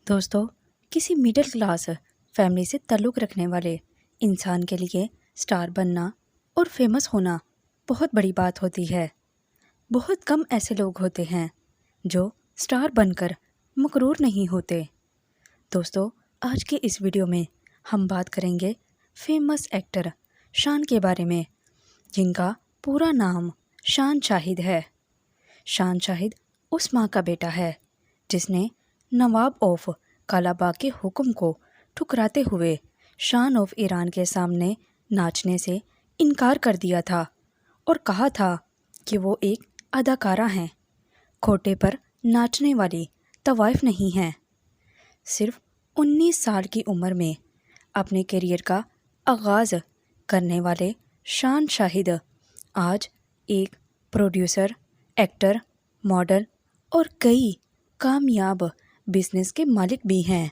दोस्तों, किसी middle class family से ताल्लुक़ रखने वाले इंसान के लिए स्टार बनना और फेमस होना बहुत बड़ी बात होती है। बहुत कम ऐसे लोग होते हैं जो स्टार बनकर मकरूर नहीं होते। दोस्तों, आज के इस वीडियो में हम बात करेंगे फेमस एक्टर शान के बारे में, जिनका पूरा नाम शान शाहिद है। शान शाहिद उस माँ का बेटा है जिसने नवाब ऑफ कालाबाग के हुक्म को ठुकराते हुए शान ऑफ ईरान के सामने नाचने से इनकार कर दिया था और कहा था कि वो एक अदाकारा हैं, खोटे पर नाचने वाली तवाइफ नहीं हैं। सिर्फ 19 साल की उम्र में अपने करियर का आगाज़ करने वाले शान शाहिद आज एक प्रोड्यूसर, एक्टर, मॉडल और कई कामयाब बिजनेस के मालिक भी हैं।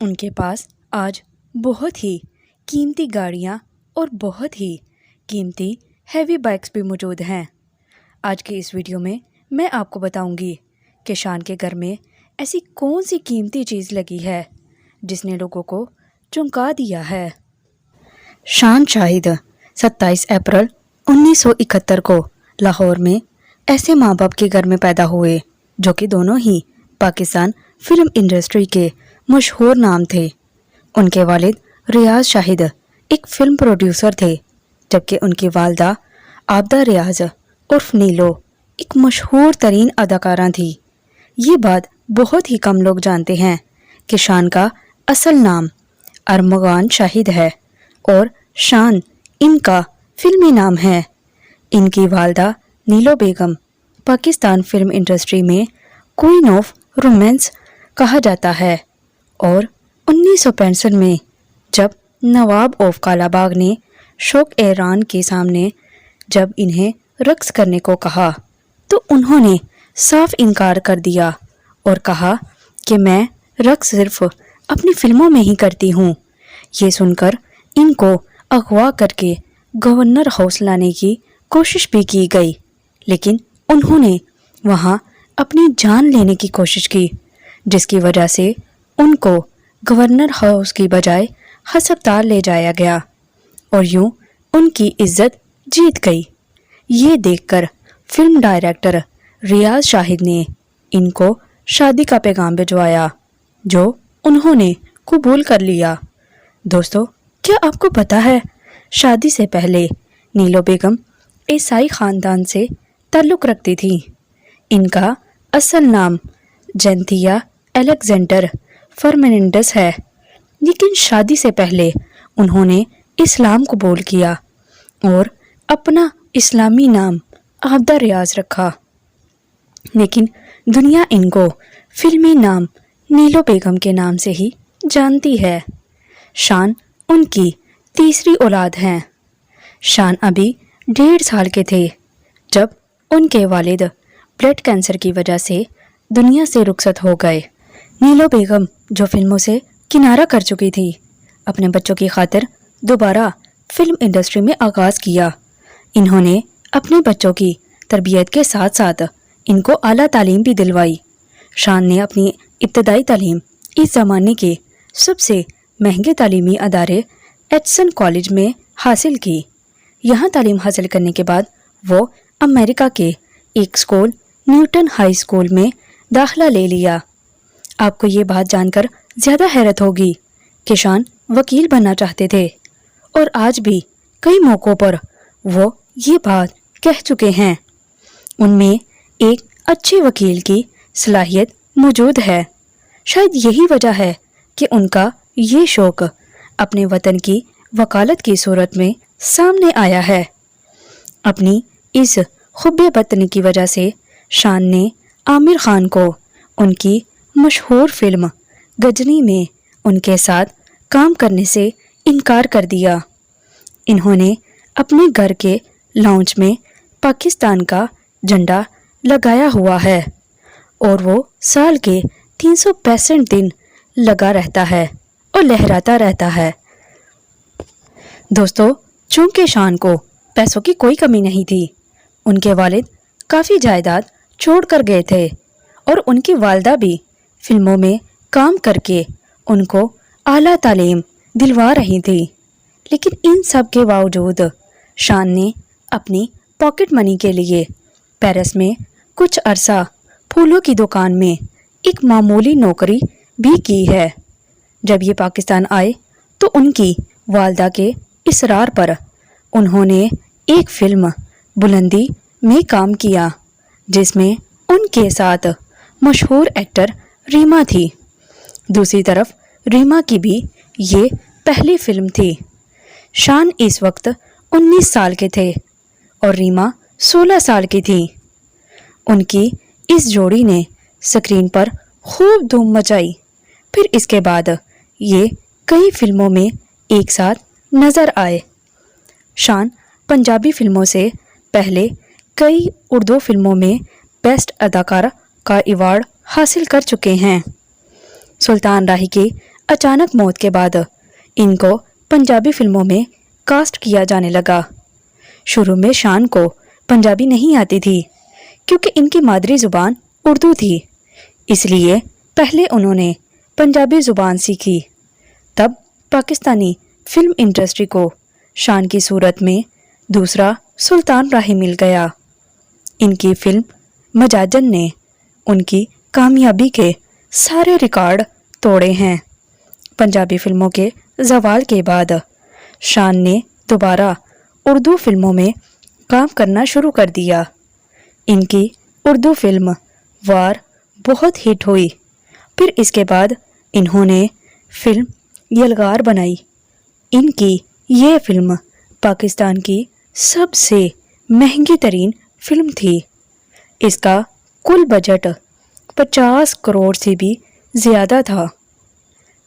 उनके पास आज बहुत ही कीमती गाड़ियाँ और बहुत ही कीमती हैवी बाइक्स भी मौजूद हैं। आज के इस वीडियो में मैं आपको बताऊंगी कि शान के घर में ऐसी कौन सी कीमती चीज़ लगी है जिसने लोगों को चौंका दिया है। शान शाहिद 27 अप्रैल 1971 को लाहौर में ऐसे माँ बाप के घर में पैदा हुए जो कि दोनों ही पाकिस्तान फिल्म इंडस्ट्री के मशहूर नाम थे। उनके वालिद रियाज शाहिद एक फिल्म प्रोड्यूसर थे, जबकि उनकी वालदा आबदा रियाज उर्फ नीलो एक मशहूर तरीन अदाकारा थी। ये बात बहुत ही कम लोग जानते हैं कि शान का असल नाम अरमगान शाहिद है और शान इनका फिल्मी नाम है। इनकी वालदा नीलो बेगम पाकिस्तान फिल्म इंडस्ट्री में क्वीन ऑफ रोमांस कहा जाता है और 1965 में जब नवाब ऑफ कालाबाग ने शौक ईरान के सामने जब इन्हें रक्स करने को कहा तो उन्होंने साफ इनकार कर दिया और कहा कि मैं रक्स सिर्फ अपनी फिल्मों में ही करती हूँ। ये सुनकर इनको अगवा करके गवर्नर हाउस लाने की कोशिश भी की गई, लेकिन उन्होंने वहाँ अपनी जान लेने की कोशिश की, जिसकी वजह से उनको गवर्नर हाउस की बजाय हस्पताल ले जाया गया और यूं उनकी इज्जत जीत गई। ये देखकर फिल्म डायरेक्टर रियाज शाहिद ने इनको शादी का पैगाम भिजवाया, जो उन्होंने कबूल कर लिया। दोस्तों, क्या आपको पता है शादी से पहले नीलो बेगम ईसाई ख़ानदान से ताल्लुक़ रखती थी। इनका असल नाम जेंथिया अलेक्जेंडर फर्नांडिस है, लेकिन शादी से पहले उन्होंने इस्लाम कबूल किया और अपना इस्लामी नाम आबदा रियाज रखा, लेकिन दुनिया इनको फिल्मी नाम नीलो बेगम के नाम से ही जानती है। शान उनकी तीसरी औलाद हैं। शान अभी 1.5 साल के थे जब उनके वालिद ब्लड कैंसर की वजह से दुनिया से रुखसत हो गए। नीलो बेगम जो फिल्मों से किनारा कर चुकी थी, अपने बच्चों की खातिर दोबारा फिल्म इंडस्ट्री में आगाज़ किया। इन्होंने अपने बच्चों की तरबियत के साथ साथ इनको आला तालीम भी दिलवाई। शान ने अपनी इब्तदाई तालीम इस ज़माने के सबसे महंगे तालीमी अदारे एचसन कॉलेज में हासिल की। यहाँ तालीम हासिल करने के बाद वो अमेरिका के एक स्कूल न्यूटन हाई स्कूल में दाखिला ले लिया। आपको ये बात जानकर ज़्यादा हैरत होगी कि शान वकील बनना चाहते थे और आज भी कई मौक़ों पर वो ये बात कह चुके हैं। उनमें एक अच्छे वकील की सलाहियत मौजूद है। शायद यही वजह है कि उनका ये शौक़ अपने वतन की वकालत की सूरत में सामने आया है। अपनी इस खुब्बे बतनी की वजह से शान ने आमिर खान को उनकी मशहूर फिल्म गजनी में उनके साथ काम करने से इनकार कर दिया। इन्होंने अपने घर के लाउंज में पाकिस्तान का झंडा लगाया हुआ है और वो साल के 365 दिन लगा रहता है और लहराता रहता है। दोस्तों, चूंकि शान को पैसों की कोई कमी नहीं थी, उनके वालिद काफ़ी जायदाद छोड़ कर गए थे और उनकी वालदा भी फिल्मों में काम करके उनको आला तालीम दिलवा रही थी। लेकिन इन सब के बावजूद शान ने अपनी पॉकेट मनी के लिए पेरिस में कुछ अरसा फूलों की दुकान में एक मामूली नौकरी भी की है। जब ये पाकिस्तान आए तो उनकी वालदा के इसरार पर उन्होंने एक फिल्म बुलंदी में काम किया, जिसमें उनके साथ मशहूर एक्टर रीमा थी। दूसरी तरफ रीमा की भी ये पहली फिल्म थी। शान इस वक्त 19 साल के थे और रीमा 16 साल की थी। उनकी इस जोड़ी ने स्क्रीन पर खूब धूम मचाई। फिर इसके बाद ये कई फिल्मों में एक साथ नज़र आए। शान पंजाबी फिल्मों से पहले कई उर्दू फिल्मों में बेस्ट अदाकारा का अवार्ड हासिल कर चुके हैं। सुल्तान राही की अचानक मौत के बाद इनको पंजाबी फिल्मों में कास्ट किया जाने लगा। शुरू में शान को पंजाबी नहीं आती थी क्योंकि इनकी मादरी ज़ुबान उर्दू थी, इसलिए पहले उन्होंने पंजाबी ज़ुबान सीखी। तब पाकिस्तानी फिल्म इंडस्ट्री को शान की सूरत में दूसरा सुल्तान राही मिल गया। इनकी फिल्म मजाजन ने उनकी कामयाबी के सारे रिकॉर्ड तोड़े हैं। पंजाबी फिल्मों के ज़वाल के बाद शान ने दोबारा उर्दू फिल्मों में काम करना शुरू कर दिया। इनकी उर्दू फिल्म वार बहुत हिट हुई। फिर इसके बाद इन्होंने फिल्म यलगार बनाई। इनकी ये फिल्म पाकिस्तान की सबसे महंगी तरीन फिल्म थी। इसका कुल बजट 50 करोड़ से भी ज़्यादा था।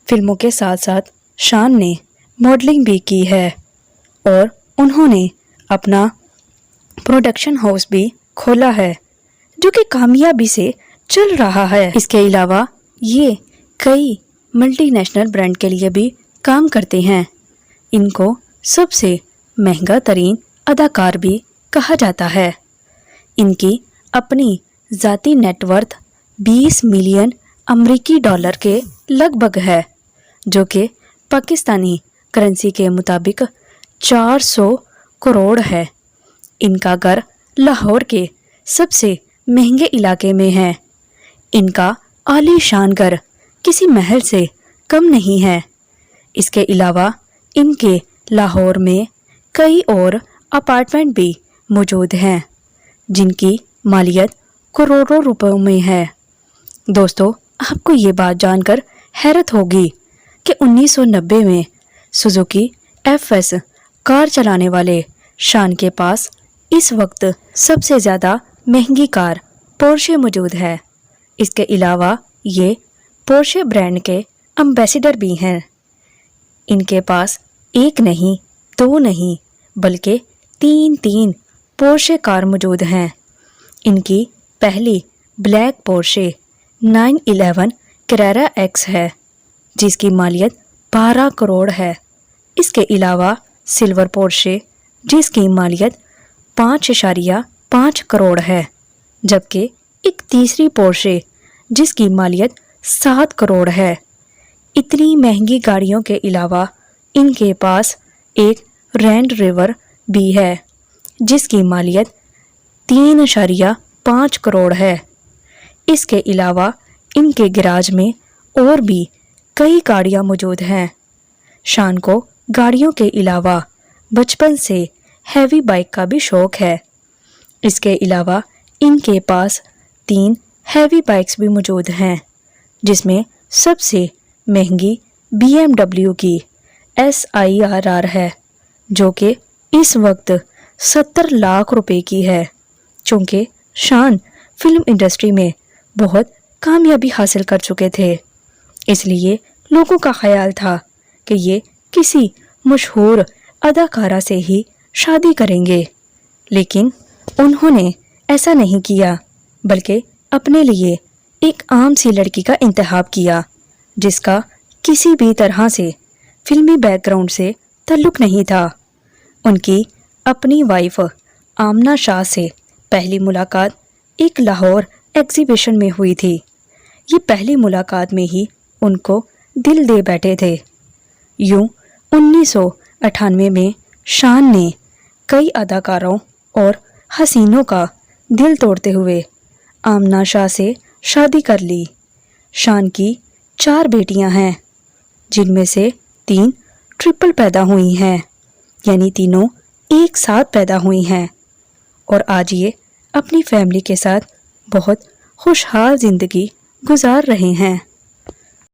फिल्मों के साथ साथ शान ने मॉडलिंग भी की है और उन्होंने अपना प्रोडक्शन हाउस भी खोला है, जो कि कामयाबी से चल रहा है। इसके अलावा ये कई मल्टीनेशनल ब्रांड के लिए भी काम करते हैं। इनको सबसे महंगा तरीन अदाकार भी कहा जाता है। इनकी अपनी ज़ाती नेटवर्थ 20 मिलियन अमेरिकी डॉलर के लगभग है, जो कि पाकिस्तानी करेंसी के मुताबिक 400 करोड़ है। इनका घर लाहौर के सबसे महंगे इलाके में है। इनका आलीशान घर किसी महल से कम नहीं है। इसके अलावा इनके लाहौर में कई और अपार्टमेंट भी मौजूद हैं, जिनकी मालियत करोड़ों रुपयों में है। दोस्तों, आपको ये बात जानकर हैरत होगी कि 1990 में सुजुकी FS कार चलाने वाले शान के पास इस वक्त सबसे ज़्यादा महंगी कार पोर्शे मौजूद है। इसके अलावा ये पोर्शे ब्रांड के एम्बेसडर भी हैं। इनके पास एक नहीं, दो नहीं, बल्कि तीन पोर्शे कार मौजूद हैं। इनकी पहली ब्लैक पोर्शे 911 कैरेरा X है, जिसकी मालियत 12 करोड़ है। इसके अलावा सिल्वर पोर्शे, जिसकी मालियत 5.5 करोड़ है, जबकि एक तीसरी पोर्शे जिसकी मालियत 7 करोड़ है। इतनी महंगी गाड़ियों के अलावा इनके पास एक रेंज रोवर भी है, जिसकी मालियत 3.5 करोड़ है। इसके अलावा इनके गैराज में और भी कई गाड़ियां मौजूद हैं। शान को गाड़ियों के अलावा बचपन से हैवी बाइक का भी शौक है। इसके अलावा इनके पास 3 हैवी बाइक्स भी मौजूद हैं, जिसमें सबसे महंगी BMW की SIRR है, जो कि इस वक्त 70 लाख रुपए की है। चूँकि शान फिल्म इंडस्ट्री में बहुत कामयाबी हासिल कर चुके थे, इसलिए लोगों का ख्याल था कि ये किसी मशहूर अदाकारा से ही शादी करेंगे। लेकिन उन्होंने ऐसा नहीं किया, बल्कि अपने लिए एक आम सी लड़की का इंतखाब किया, जिसका किसी भी तरह से फिल्मी बैकग्राउंड से ताल्लुक़ नहीं था। उनकी अपनी वाइफ आमना शाह से पहली मुलाकात एक लाहौर एग्जीबिशन में हुई थी। ये पहली मुलाकात में ही ان کو دل دے بیٹھے تھے۔ یوں 1998 میں شان نے کئی اداکاروں اور حسینوں کا دل توڑتے ہوئے آمنہ شاہ سے شادی کر لی۔ شان کی 4 بیٹیاں ہیں، جن میں سے 3 ٹرپل پیدا ہوئی ہیں، یعنی تینوں ایک ساتھ پیدا ہوئی ہیں، اور آج یہ اپنی فیملی کے ساتھ بہت خوشحال زندگی گزار رہے ہیں۔